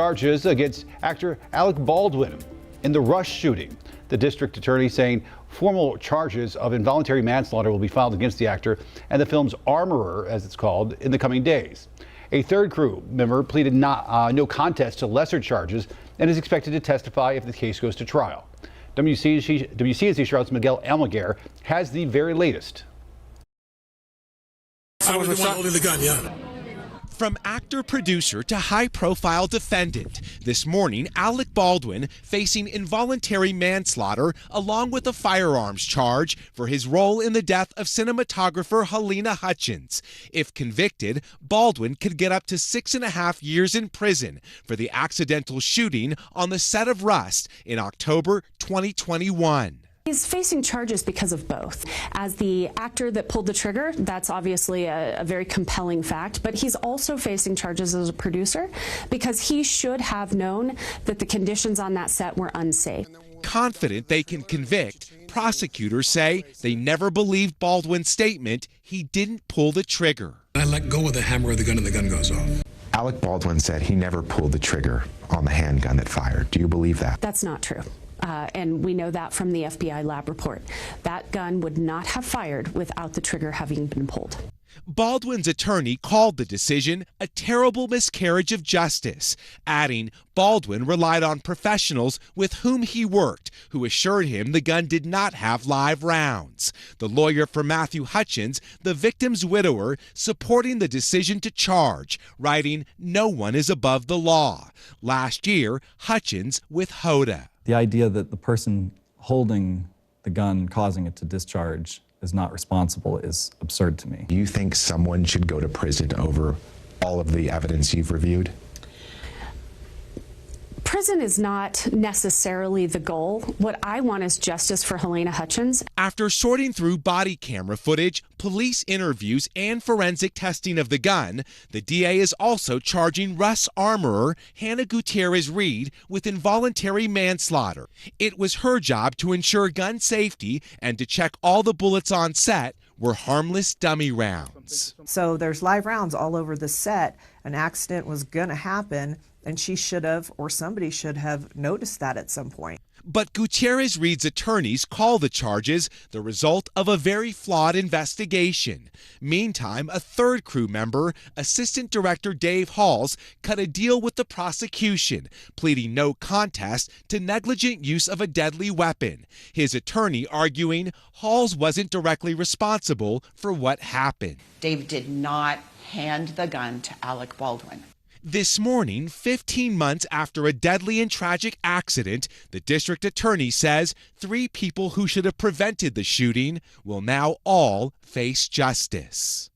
Charges against actor Alec Baldwin in the Rush shooting. The district attorney saying formal charges of involuntary manslaughter will be filed against the actor and the film's armorer, as it's called, in the coming days. A third crew member pleaded no contest to lesser charges and is expected to testify if the case goes to trial. WCNC Charlotte's Miguel Almaguer has the very latest. I was the one holding the gun, yeah. From actor-producer to high-profile defendant, this morning Alec Baldwin facing involuntary manslaughter along with a firearms charge for his role in the death of cinematographer Halyna Hutchins. If convicted, Baldwin could get up to 6.5 years in prison for the accidental shooting on the set of Rust in October 2021. He's facing charges because of both. As the actor that pulled the trigger, that's obviously a very compelling fact, but he's also facing charges as a producer because he should have known that the conditions on that set were unsafe. Confident they can convict, prosecutors say they never believed Baldwin's statement he didn't pull the trigger. I let go of the hammer of the gun and the gun goes off. Alec Baldwin said he never pulled the trigger on the handgun that fired. Do you believe that? That's not true. And we know that from the FBI lab report. That gun would not have fired without the trigger having been pulled. Baldwin's attorney called the decision a terrible miscarriage of justice, adding Baldwin relied on professionals with whom he worked who assured him the gun did not have live rounds. The lawyer for Matthew Hutchins, the victim's widower, supporting the decision to charge, writing, "No one is above the law." Last year, Hutchins with HODA. The idea that the person holding the gun, causing it to discharge, is not responsible is absurd to me. Do you think someone should go to prison over all of the evidence you've reviewed? Prison is not necessarily the goal. What I want is justice for Halyna Hutchins. After sorting through body camera footage, police interviews, and forensic testing of the gun, the DA is also charging Russ armorer Hannah Gutierrez-Reed with involuntary manslaughter. It was her job to ensure gun safety and to check all the bullets on set were harmless dummy rounds. So there's live rounds all over the set. An accident was going to happen, and she should have, or somebody should have, noticed that at some point. But Gutierrez-Reed's attorneys call the charges the result of a very flawed investigation. Meantime, a third crew member, Assistant Director Dave Halls, cut a deal with the prosecution, pleading no contest to negligent use of a deadly weapon. His attorney arguing Halls wasn't directly responsible for what happened. Dave did not hand the gun to Alec Baldwin. This morning, 15 months after a deadly and tragic accident, the district attorney says 3 people who should have prevented the shooting will now all face justice.